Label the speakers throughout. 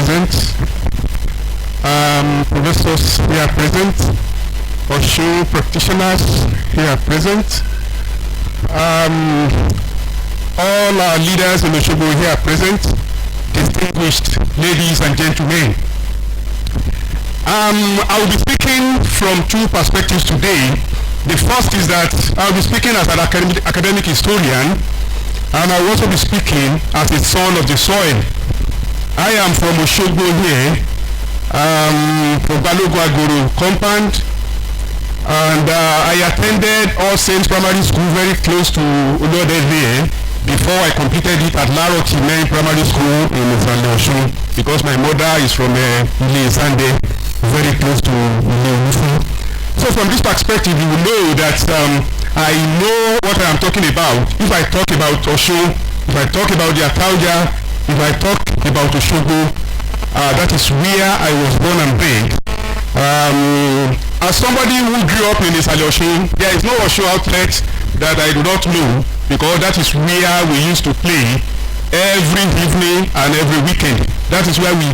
Speaker 1: present, professors here present, Osun practitioners here present, all our leaders in Osogbo here present, distinguished ladies and gentlemen. I will be speaking from two perspectives today. The first is that I will be speaking as an academic historian, and I will also be speaking as a son of the soil. I am from Osogbo here, from Balogun Agoro compound, and I attended All Saints Primary School very close to Olodede before I completed it at Larok Main Primary School in Izande Osun, because my mother is from Ile Izande, very close to Ile. So from this perspective, you will know that I know what I am talking about. If I talk about Osun, if I talk about the Atauja, if I talk about Osogbo, that is where I was born and bred. As somebody who grew up in Isale Osun, there is no Osun outlet that I do not know, because that is where we used to play every evening and every weekend. That is where we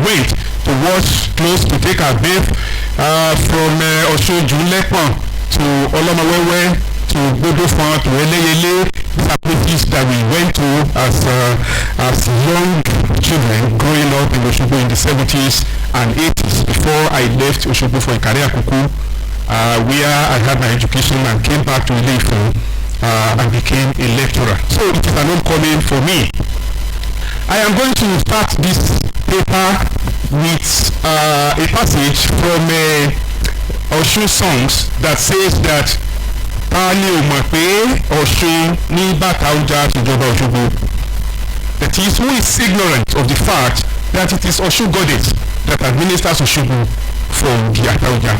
Speaker 1: went to watch close, to take our bath from Osun Junlepon to Olomawewe to Bodofon to Eleyele. These are places that we went to as young children growing up in Osogbo in the 70s and 80s before I left Osogbo for Ikare-Akoko, where I had my education and came back to Ile-Ife and became a lecturer. So it is an homecoming for me. I am going to start this paper with a passage from Osun songs that says that Tani o mọ̀ pé Osun ní Bàtàújà tìjọba Òṣogbo. That is, who is ignorant of the fact that it is Osun goddess that administers Osogbo from the Atauja.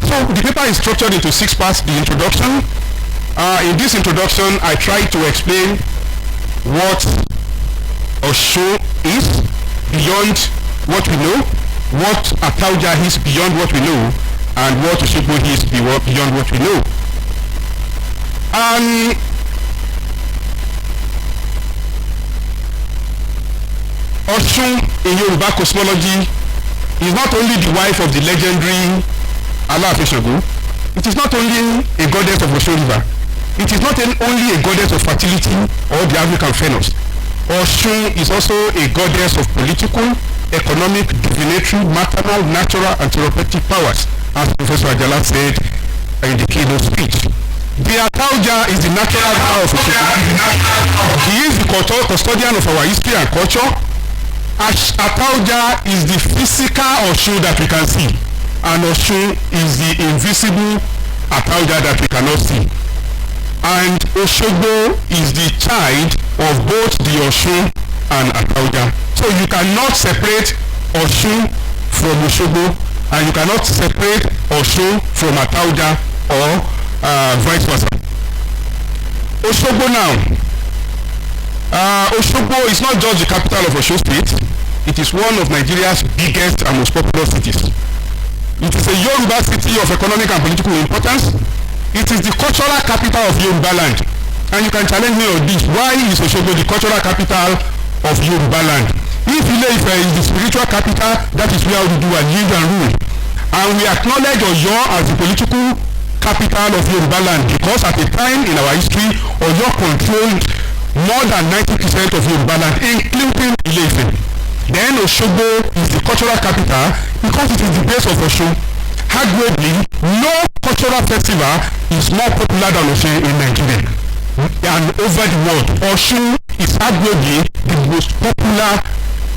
Speaker 1: So the paper is structured into 6 parts. The introduction. In this introduction, I try to explain what Osun is beyond what we know, what Atauja is beyond what we know, and what Osogbo is beyond what we know. Osun in Yoruba cosmology is not only the wife of the legendary Alaafin Sango. It is not only a goddess of Osun River. It is not only a goddess of fertility or the African Phanos. Osun is also a goddess of political, economic, divinatory, maternal, natural, and therapeutic powers, as Professor Ajala said in the keynote speech. The Atauja is the natural power of Osogbo. He is the custodian of our history and culture. Atauja is the physical Osun that we can see, and Osun is the invisible Atauja that we cannot see. And Osogbo is the child of both the Osun and Atauja. So you cannot separate Osun from Osogbo, and you cannot separate Osun from Atauja, or vice versa. Osogbo now. Osogbo is not just the capital of Osun State. It is one of Nigeria's biggest and most populous cities. It is a Yoruba city of economic and political importance. It is the cultural capital of Yoruba land. And you can challenge me on this. Why is Osogbo the cultural capital of Yoruba land? If Ile-Ife is the spiritual capital, that is where we do and live and rule. And we acknowledge Oyo as the political capital of Yoruba land, because at a time in our history, Oyo controlled more than 90% of Yoruba land, including Ile-Ife. Then Osogbo is the cultural capital because it is the base of Osun. Arguably, no cultural festival is more popular than Osun in Nigeria and over the world. Osun is arguably the most popular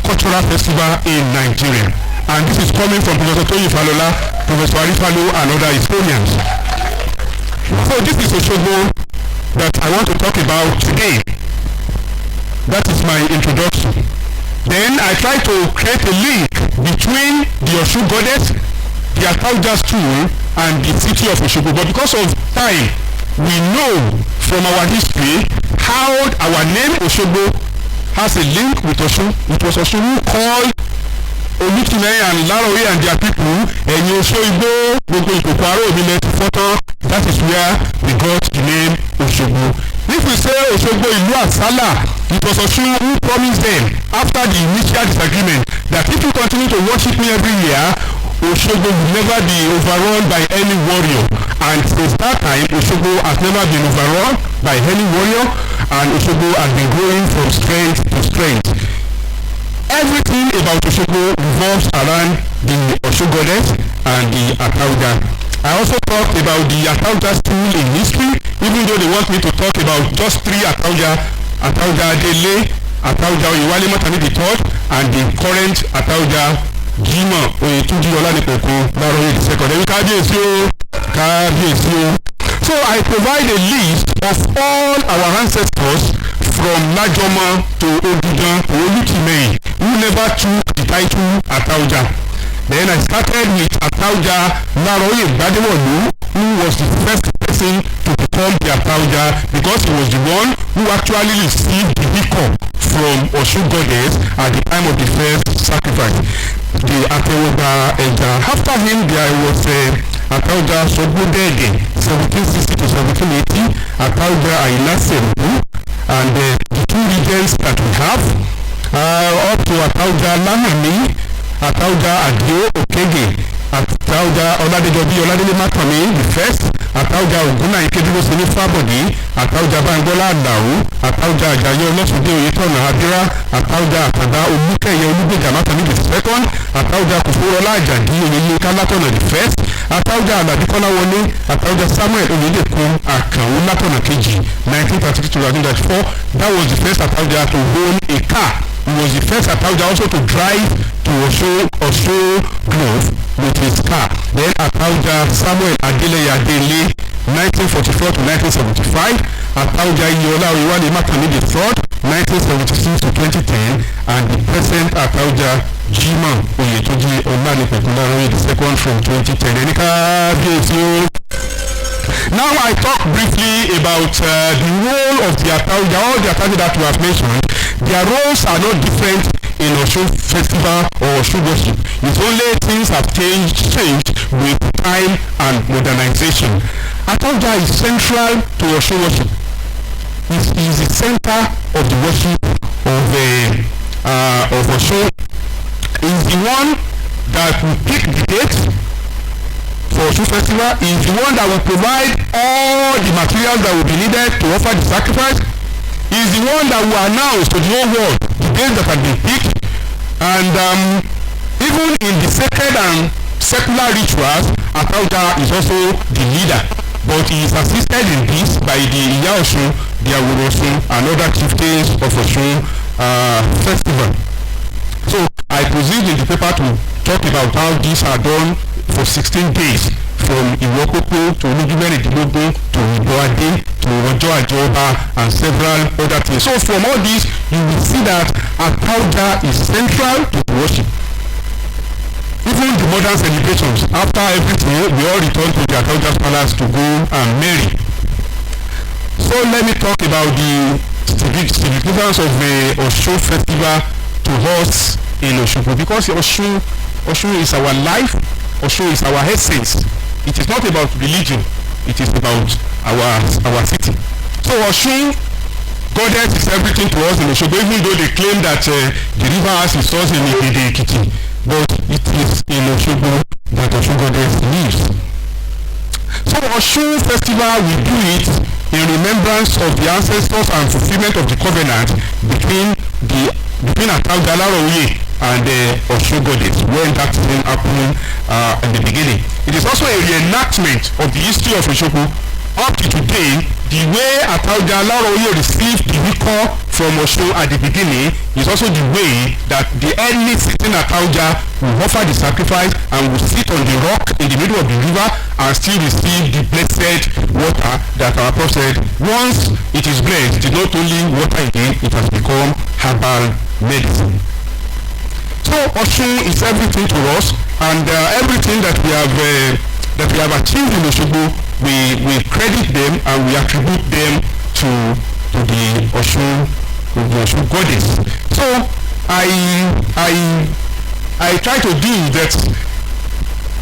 Speaker 1: cultural festival in Nigeria. And this is coming from Professor Toyin Falola, Professor Arifalo, and other historians. So this is Osogbo that I want to talk about today. That is my introduction. Then I try to create a link between the Osun goddess, the Atauja stool, and the city of Osogbo. But because of time, we know from our history how our name Osogbo has a link with Osun. It was Osun who called Olutime and Larowe and their people, Ẹ̀yin Osogbo, gbogbo ìkòkò aró mi lẹ ti fọ́tọ́, That is where we got the name Osogbo. If we say Osogbo Ilu Asala, it was Osun who promised them after the initial disagreement that if you continue to worship me every year, Osogbo will never be overrun by any warrior. And since that time, Osogbo has never been overrun by any warrior, and Osogbo has been growing from strength to strength. Everything about Osogbo revolves around the Osun goddess and the Atauja. I also talked about the Atauja school in history, even though they want me to talk about just 3 Atauja: Atauja Adele, Atauja Oyewale Matani III, and the current Atauja Jimoh Oyetunji Olanipoko Laroye II. Kábíyèsí o. So I provide a list of all our ancestors from Lajoma to Odudan to Olutimei who never took the title Atauja. Then I started with Atauja Laroye Gbadewolu, who was the first person to become the Atauja because he was the one who actually received the beacon from Osun goddess at the time of the first sacrifice. The Atewoba Eja. After him there was Atauja Sogbodege, 1760 to 1780, Atauja Aina Seru, and the 2 regents that we have, up to Atauja Lamani, Atauja Adio Okege, Atauja Oladejobi Oladele Matami the first, Atauja Oguna Ikeduro Sini Fabodi, Atauja Bangola Adao, Atauja Ajayo Olosode Oyetona Abira, Atauja Atada Olukeye Olugbeja Matami the second, Atauja Kuforola Ajadi Oyeyinka Latona the first, Atauja Aladikola Wole, Atauja Samuel Oyedekun Akanwu Latona Keji, 1932 to 1934. That was the first Atauja to own a car. He was the first Atauja also to drive to Osun Grove with his car. Then Atauja Samuel Adeleye Adele, 1944 to 1975. Atauja Iyola Oyewale Matani III, 1976 to 2010. And the present Atauja Jimoh Oyetunji Olanipoko Laroye II from 2010. Now I talk briefly about the role of the Atauja. All the Atauja that we have mentioned, their roles are not different in Osun festival or Osun worship. It's only things have changed with time and modernization. Atauja is central to Osun worship. It is the center of the worship of Osun. Is the one that will pick the date for Osun festival. Is the one that will provide all the materials that will be needed to offer the sacrifice. Is the one that will announce to the whole world the dates that have been picked. And even in the sacred and secular rituals, Atauja is also the leader. But he is assisted in this by the Iya Osun, the Awolowo Osun, and other chieftains of Osun festival. So I proceed in the paper to talk about how these are done for 16 days, from Iwokoko to Olujumeridilogun to Iboade to Ojo Ajoba and several other things. So from all this, you will see that Atauja is central to the worship. Even the modern celebrations, after everything, we all return to the Atauja's palace to go and marry. So let me talk about the significance of the Osun festival to us in Osogbo, because Osun is our life. Osun is our essence. It is not about religion. It is about our city. So Osun goddess is everything to us in Osogbo, even though they claim that the river has its source in Ekiti, but it is in Osogbo that Osun goddess lives. So Osun festival, we do it in remembrance of the ancestors and fulfillment of the covenant between Atauja Laroye and the Osun goddess when that thing happened in the beginning. It is also a reenactment of the history of Osogbo. Up to today, the way Atauja Laroye received the recall from Osun at the beginning is also the way that the early sitting Atauja will offer the sacrifice and will sit on the rock in the middle of the river and still receive the blessed water that our Prof said. Once it is blessed, it is not only water again, it has become herbal medicine. So Osun is everything to us, and everything that we have achieved in Osogbo, we credit them and we attribute them to the Osun goddess. So I try to do that.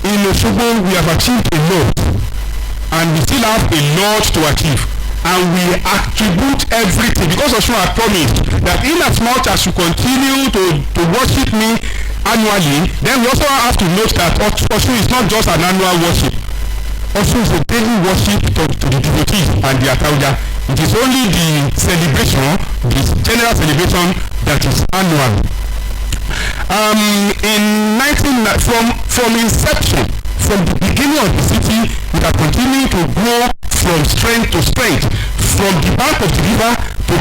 Speaker 1: In Osogbo we have achieved a lot. and we still have a lot to achieve. And we attribute everything because Osun had promised that in as much as you continue to worship me annually, then we also have to note that Osun is not just an annual worship. Osun is a daily worship to the devotees and the Atauja. It is only the celebration, the general celebration, that is annual. From inception, from the beginning of the city, it has continued to grow from strength to strength, from the bank of the river to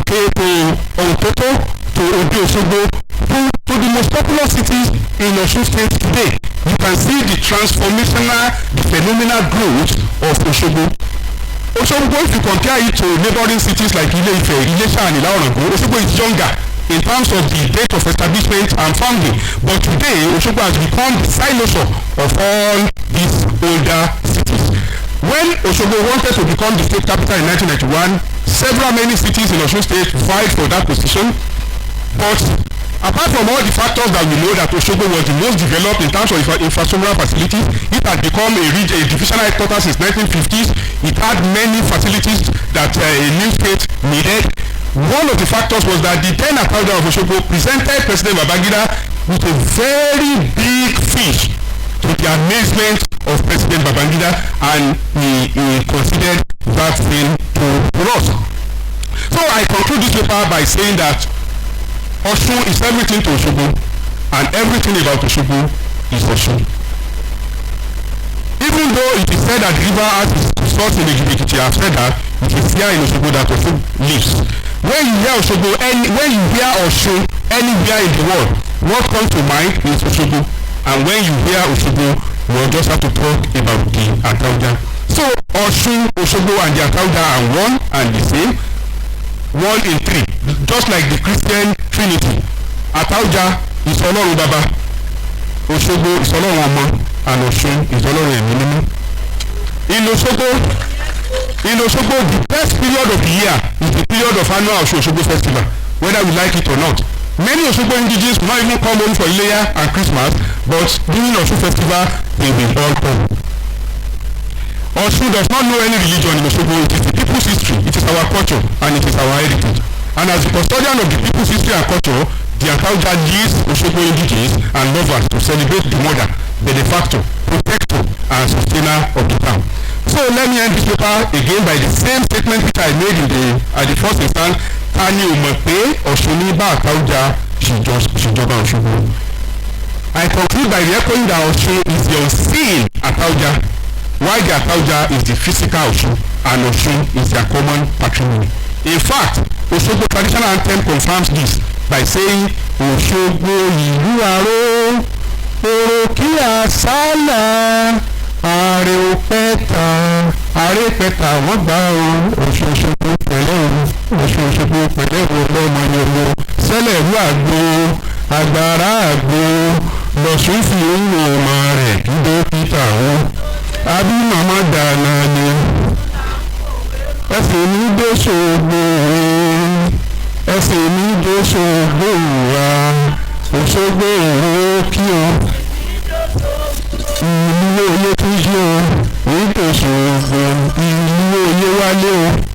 Speaker 1: Ototo to Osogbo to the most popular cities in Osun State today. You can see the transformational, the phenomenal growth of Osogbo. Osogbo, if you compare it to neighboring cities like Ile-Ife, Ilesha and Ila-Orango, Osogbo is younger in terms of the date of establishment and founding. But today, Osogbo has become the siloso of all these older cities. When Osogbo wanted to become the state capital in 1991, many cities in Osun State vied for that position. But apart from all the factors that we know that Osogbo was the most developed in terms of infrastructural facilities, it had become a divisional headquarters since 1950s. It had many facilities that a new state needed. One of the factors was that the then Atauja of Osogbo presented President Babangida with a very big fish, to the amazement of President Babangida, and he considered that thing to us. So I conclude this paper by saying that Osun is everything to Osogbo, and everything about Osogbo is Osun. Even though it is said that the river has its source in Ejibikiti, I have said that it is here in Osogbo that Osun lives. When you hear Osogbo, when you hear Osun anywhere in the world, what comes to mind is Osogbo. And when you hear Osogbo, you will just have to talk about the Atauja. So Osun, Osogbo, and the Atauja are one and the same, one in three, just like the Christian Trinity. Atauja is Ọlọ́run Baba, Osogbo is Ọlọ́run Ọmọ, and Osun is Ọlọ́run Ẹ̀mí Mímọ́. In Osogbo, the best period of the year is the period of annual Osogbo festival, whether we like it or not. Many Osogbo indigenes will not even come home for Ileya and Christmas, but during Osun festival, they will all come. Osun does not know any religion in Osogbo. It is the people's history, it is our culture, and it is our heritage. And as the custodian of the people's history and culture, the Atauja leads Osogbo indigenes and lovers to celebrate the mother, benefactor, protector, and sustainer of the town. So let me end this paper again by the same statement which I made at the first instance. Tani o mọ̀ pé Ọ̀ṣun ní bá Atauja ṣèjọba Òṣogbo. I conclude by echoing that Ọ̀ṣun is the unseen Atauja, while the Atauja is the physical Ọ̀ṣun, and Ọ̀ṣun is their common patrimony. In fact, Òṣogbo traditional anthem confirms this by saying, Òṣogbo ìlú aró, òròkì àsálà, àrè òpẹ́ta, àrè pẹ́ta wọ́n gbà ó, Ọ̀ṣun Òṣogbo pẹ̀lẹ́ o, Ọ̀ṣun Òṣogbo pẹ̀lẹ́ o lọ́mọ yòówó, sẹ́lẹ̀ ìlú àgbo, àgbàrá àgbo, lọ́sùn fi ń wo ọmọ rẹ̀ kí dókítà o, àbí màmá dáná ni, ẹsẹ̀ mi dé Òṣogbo, ẹsẹ̀ mi dé Òṣogbo wa, Òṣogbo òrókì o. Ìlú oyè tún yé o, èyí tó Òṣogbo, ìlú oyè wálé o.